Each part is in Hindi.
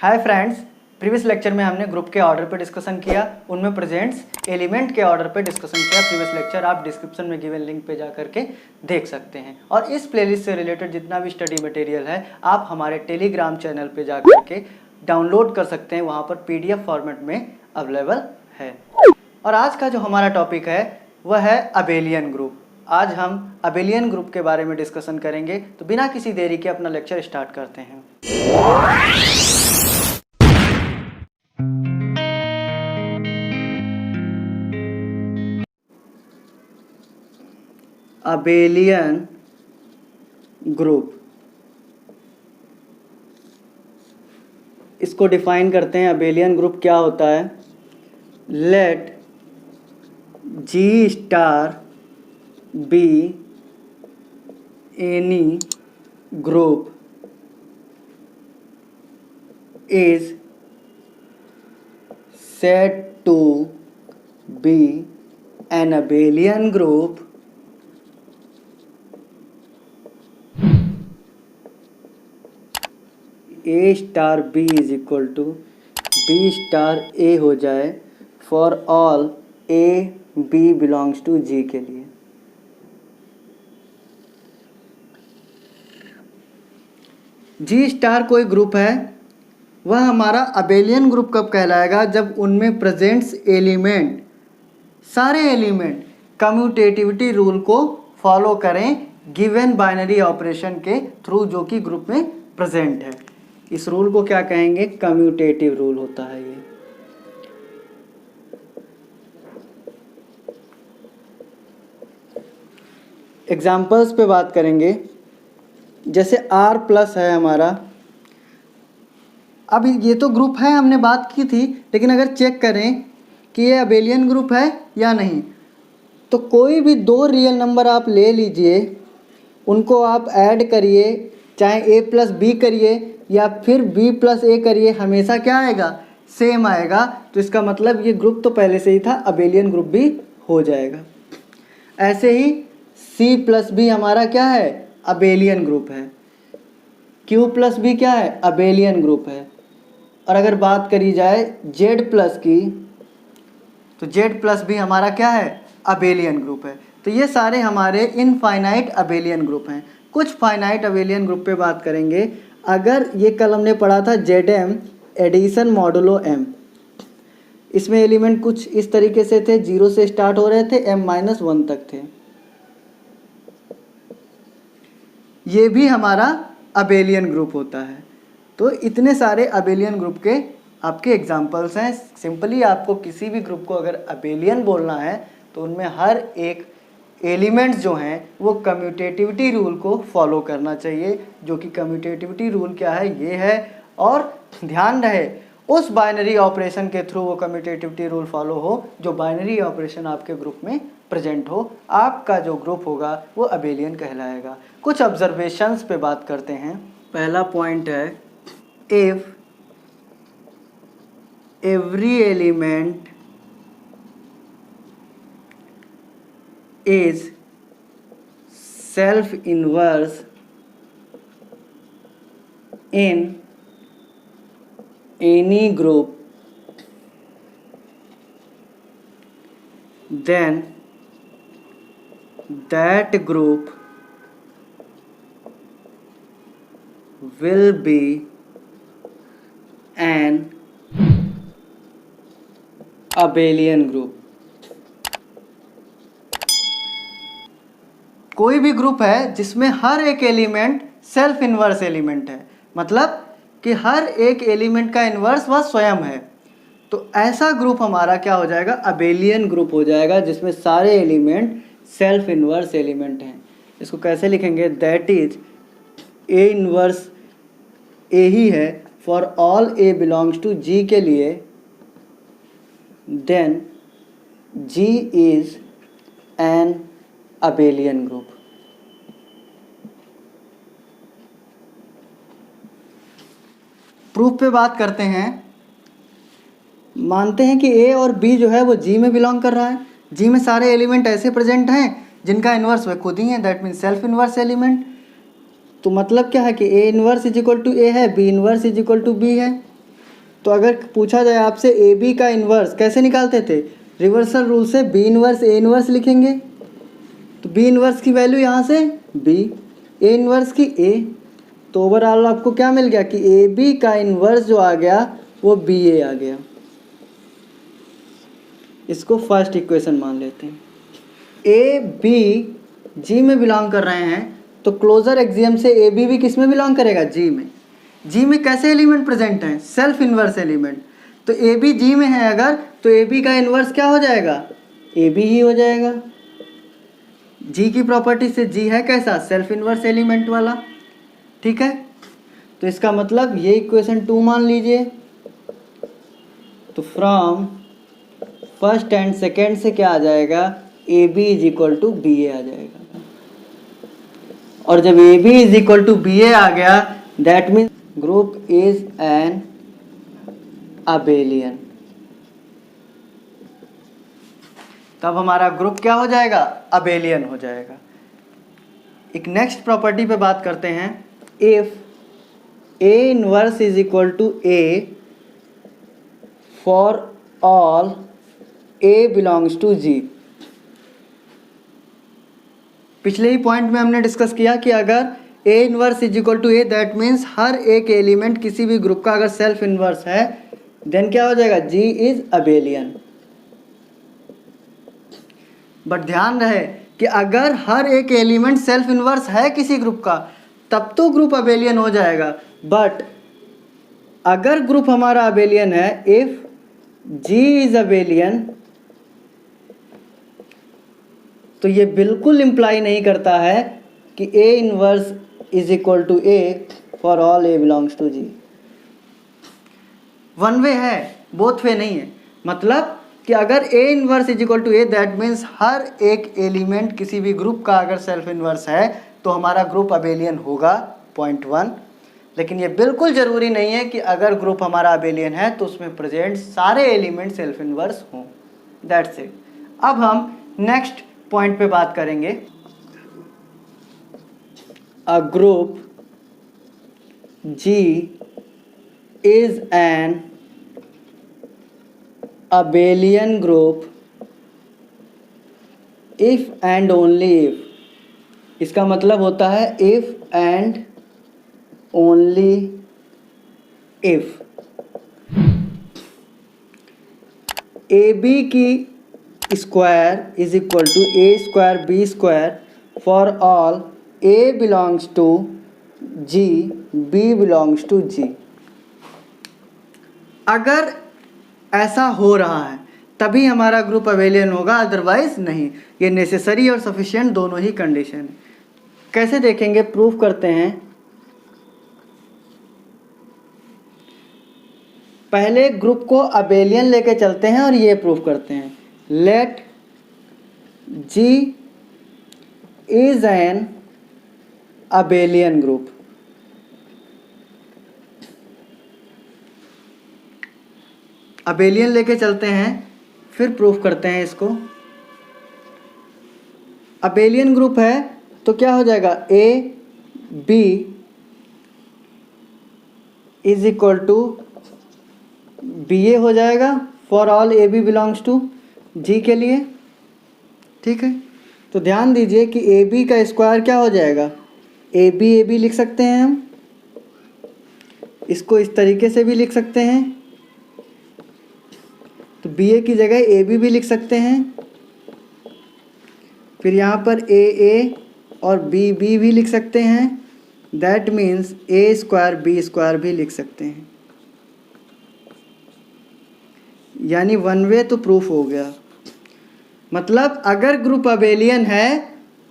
हाय फ्रेंड्स, प्रीवियस लेक्चर में हमने ग्रुप के ऑर्डर पे डिस्कशन किया, उनमें प्रेजेंट्स एलिमेंट के ऑर्डर पे डिस्कशन किया। प्रीवियस लेक्चर आप डिस्क्रिप्शन में गिवन लिंक पे जा करके देख सकते हैं। और इस प्लेलिस्ट से रिलेटेड जितना भी स्टडी मटेरियल है आप हमारे टेलीग्राम चैनल पे जा करके डाउनलोड कर सकते हैं, वहाँ पर PDF फॉर्मेट में अवेलेबल है। और आज का जो हमारा टॉपिक है वह है अबेलियन ग्रुप। आज हम अबेलियन ग्रुप के बारे में डिस्कशन करेंगे, तो बिना किसी देरी के अपना लेक्चर स्टार्ट करते हैं। अबेलियन ग्रुप, इसको डिफाइन करते हैं। अबेलियन ग्रुप क्या होता है? Let G star be any group is said to be an abelian group A star B is equal to B star A हो जाए for all A B belongs to G के लिए। G स्टार कोई ग्रुप है, वह हमारा अबेलियन ग्रुप कब कहलाएगा? जब उनमें प्रेजेंट्स एलिमेंट, सारे एलिमेंट कम्यूटेटिविटी रूल को फॉलो करें गिवन बाइनरी ऑपरेशन के थ्रू, जो कि ग्रुप में प्रेजेंट है। इस रूल को क्या कहेंगे? कम्यूटेटिव रूल होता है ये। एग्जाम्पल्स पे बात करेंगे, जैसे R प्लस है हमारा। अब ये तो ग्रुप है, हमने बात की थी, लेकिन अगर चेक करें कि ये अबेलियन ग्रुप है या नहीं, तो कोई भी दो रियल नंबर आप ले लीजिए, उनको आप ऐड करिए, चाहे A प्लस B करिए या फिर B प्लस A करिए, हमेशा क्या आएगा? सेम आएगा। तो इसका मतलब ये ग्रुप तो पहले से ही था, अबेलियन ग्रुप भी हो जाएगा। ऐसे ही C प्लस B हमारा क्या है? अबेलियन ग्रुप है। Q प्लस B क्या है? अबेलियन ग्रुप है। और अगर बात करी जाए Z प्लस की, तो Z प्लस भी हमारा क्या है? अबेलियन ग्रुप है। तो ये सारे हमारे इनफाइनाइट अबेलियन ग्रुप हैं। कुछ फाइनाइट अबेलियन ग्रुप पे बात करेंगे। अगर ये कल हमने पढ़ा था ZM एडिशन मॉडुलो M, इसमें एलिमेंट कुछ इस तरीके से थे, 0 से स्टार्ट हो रहे थे, M-1 तक थे। ये भी हमारा अबेलियन ग्रुप होता है। तो इतने सारे अबेलियन ग्रुप के आपके एग्जाम्पल्स हैं। सिंपली आपको किसी भी ग्रुप को अगर अबेलियन बोलना है तो उनमें हर एक एलिमेंट्स जो हैं वो कम्यूटेटिविटी रूल को फॉलो करना चाहिए, जो कि कम्यूटेटिविटी रूल क्या है? ये है। और ध्यान रहे उस बाइनरी ऑपरेशन के थ्रू वो कम्यूटेटिविटी रूल फॉलो हो जो बाइनरी ऑपरेशन आपके ग्रुप में प्रेजेंट हो। आपका जो ग्रुप होगा वो अबेलियन कहलाएगा। कुछ ऑब्जर्वेशंस पे बात करते हैं। पहला पॉइंट है, if every element is self inverse in any group, then that group will be an abelian group। कोई भी ग्रुप है जिसमें हर एक एलिमेंट सेल्फ इन्वर्स एलिमेंट है, मतलब कि हर एक एलिमेंट का इन्वर्स वह स्वयं है, तो ऐसा ग्रुप हमारा क्या हो जाएगा? अबेलियन ग्रुप हो जाएगा, जिसमें सारे एलिमेंट सेल्फ इन्वर्स एलिमेंट हैं। इसको कैसे लिखेंगे? That is A inverse A ही है for all A belongs to G के लिए, then G is an abelian group. Proof पे बात करते हैं। मानते हैं कि A और B जो है वो G में बिलोंग कर रहा है। G में सारे एलिमेंट ऐसे प्रेजेंट हैं जिनका इन्वर्स वह खुद ही है, that means self inverse element. तो मतलब क्या है कि A inverse is equal to A है, B inverse is equal to B है। तो अगर पूछा जाए आपसे ए बी का इन्वर्स कैसे निकालते थे, रिवर्सल रूल से बी इन्वर्स ए इन्वर्स लिखेंगे। तो बी इन्वर्स की वैल्यू यहाँ से बी, ए इन्वर्स की ए, तो ओवरऑल आपको क्या मिल गया कि ए बी का इन्वर्स जो आ गया वो बी ए आ गया। इसको फर्स्ट इक्वेशन मान लेते हैं। ए बी जी में बिलोंग कर रहे हैं तो क्लोजर एक्सियम से ए बी भी किस में बिलोंग करेगा, जी में। जी में कैसे एलिमेंट प्रेजेंट हैं, सेल्फ इन्वर्स एलिमेंट। तो ए बी जी में है अगर, तो ए बी का इन्वर्स क्या हो जाएगा, ए बी ही हो जाएगा। जी की प्रॉपर्टी से जी है कैसा, सेल्फ इन्वर्स एलिमेंट वाला, ठीक है। तो इसका मतलब ये इक्वेशन 2 मान लीजिए। तो फ्रॉम फर्स्ट एंड सेकेंड से क्या आ जाएगा, A B is equal to B A आ जाएगा। और जब A B is equal to B A आ गया, that means group is an abelian. तब हमारा ग्रुप क्या हो जाएगा, अबेलियन हो जाएगा। एक नेक्स्ट प्रॉपर्टी पे बात करते हैं। If A inverse is equal to A for all A belongs to G. पिछले ही पॉइंट में हमने डिस्कस किया कि अगर A inverse is equal to A, that means हर एक एलिमेंट किसी भी ग्रुप का अगर सेल्फ इनवर्स है, देन क्या हो जाएगा, जी इज अबेलियन। बट ध्यान रहे कि अगर हर एक एलिमेंट सेल्फ इनवर्स है किसी ग्रुप का, तब तो ग्रुप अबेलियन हो जाएगा। बट अगर ग्रुप हमारा अबेलियन है, इफ जी इज अबेलियन, तो ये बिल्कुल इम्प्लाई नहीं करता है कि A inverse is equal to A for all A belongs to G. One way है, बोथ वे नहीं है। मतलब कि अगर A inverse is equal to A, that means हर एक एलिमेंट किसी भी ग्रुप का अगर सेल्फ इनवर्स है तो हमारा ग्रुप अबेलियन होगा, पॉइंट 1। लेकिन ये बिल्कुल ज़रूरी नहीं है कि अगर ग्रुप हमारा अबेलियन है तो उसमें प्रेजेंट सारे एलिमेंट सेल्फ इनवर्स हों। That's it. अब हम नेक्स्ट पॉइंट पे बात करेंगे। A group G is an abelian group if and only if, इसका मतलब होता है if and only if A B की square is equal to A square B square for all A belongs to G, B belongs to G. अगर ऐसा हो रहा है तभी हमारा ग्रुप अबेलियन होगा, अदरवाइज नहीं। ये नेसेसरी और सफिशिएंट दोनों ही कंडीशन है। कैसे देखेंगे, प्रूफ करते हैं। पहले ग्रुप को अबेलियन लेके चलते हैं और ये प्रूफ करते हैं। Let G is an abelian group. Abelian लेके चलते हैं, फिर प्रूफ करते हैं इसको। अबेलियन ग्रुप है तो क्या हो जाएगा, A B is equal to B A हो जाएगा for all A B belongs to G के लिए, ठीक है। तो ध्यान दीजिए कि ए बी का स्क्वायर क्या हो जाएगा, ए बी लिख सकते हैं हम। इसको इस तरीके से भी लिख सकते हैं, तो बी ए की जगह ए बी भी लिख सकते हैं। फिर यहाँ पर ए और बी भी लिख सकते हैं। That means A square B square भी लिख सकते हैं। यानी वन वे तो प्रूफ हो गया। मतलब अगर ग्रुप अबेलियन है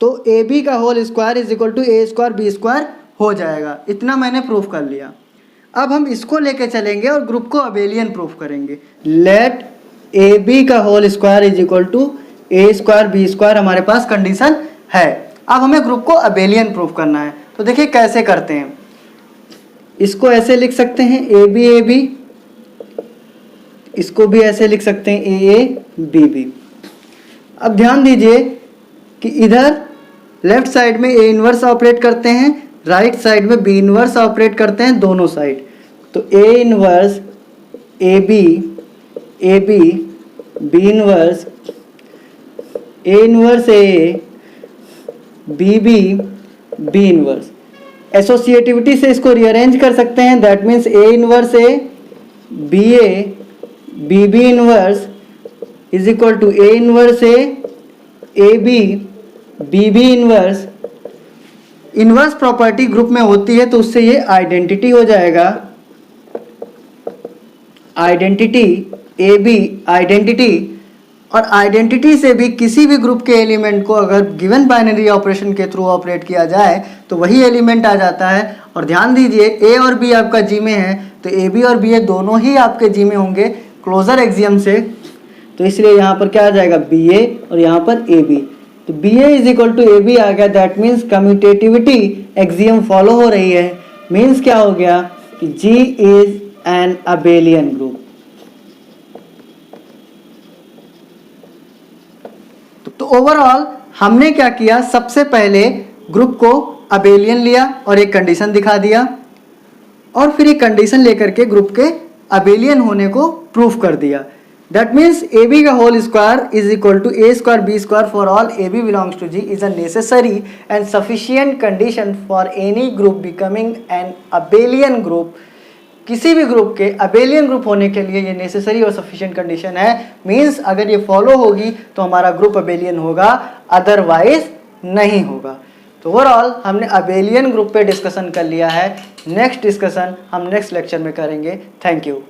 तो ए बी का whole square is equal to A square B square हो जाएगा। इतना मैंने प्रूफ कर लिया। अब हम इसको लेके चलेंगे और ग्रुप को अबेलियन प्रूफ करेंगे। लेट ए बी का whole square is equal to A square B square हमारे पास कंडीशन है। अब हमें ग्रुप को अबेलियन प्रूफ करना है। तो देखिए कैसे करते हैं। इसको ऐसे लिख सकते हैं ए बी, इसको भी ऐसे लिख सकते हैं ए बी। अब ध्यान दीजिए कि इधर लेफ्ट साइड में ए इनवर्स ऑपरेट करते हैं, राइट साइड में बी इनवर्स ऑपरेट करते हैं, दोनों साइड। तो A inverse A B B inverse A inverse A B inverse. Associativity से इसको रीअरेंज कर सकते हैं, that means A inverse A B inverse is equal to A inverse A B inverse. Inverse property group में होती है तो उससे ये आइडेंटिटी हो जाएगा, आइडेंटिटी ए बी आइडेंटिटी। और आइडेंटिटी से भी किसी भी ग्रुप के एलिमेंट को अगर गिवन बाइनरी ऑपरेशन के थ्रू ऑपरेट किया जाए तो वही एलिमेंट आ जाता है। और ध्यान दीजिए ए और बी आपका जी में है तो ए बी और बी ए दोनों ही आपके जी में होंगे क्लोजर एक्सियम से, तो इसलिए यहाँ पर क्या आ जाएगा बी ए और यहाँ पर ए बी। तो B A is equal to A B आ गया, that means commutativity axiom follow हो रही है। मीन्स क्या हो गया कि G is an abelian group. तो ओवरऑल हमने क्या किया, सबसे पहले ग्रुप को अबेलियन लिया और एक कंडीशन दिखा दिया और फिर एक कंडीशन लेकर के ग्रुप के अबेलियन होने को प्रूफ कर दिया। दैट मीन्स ए बी का whole square is equal to A square B square for all A B belongs to G is a necessary and sufficient condition for any group becoming an abelian group. किसी भी ग्रुप के अबेलियन ग्रुप होने के लिए ये नेसेसरी और सफिशिएंट कंडीशन है। मीन्स अगर ये फॉलो होगी तो हमारा ग्रुप अबेलियन होगा, अदरवाइज नहीं होगा। तो ओवरऑल हमने अबेलियन ग्रुप पे डिस्कशन कर लिया है। नेक्स्ट डिस्कशन हम नेक्स्ट लेक्चर में करेंगे। Thank you.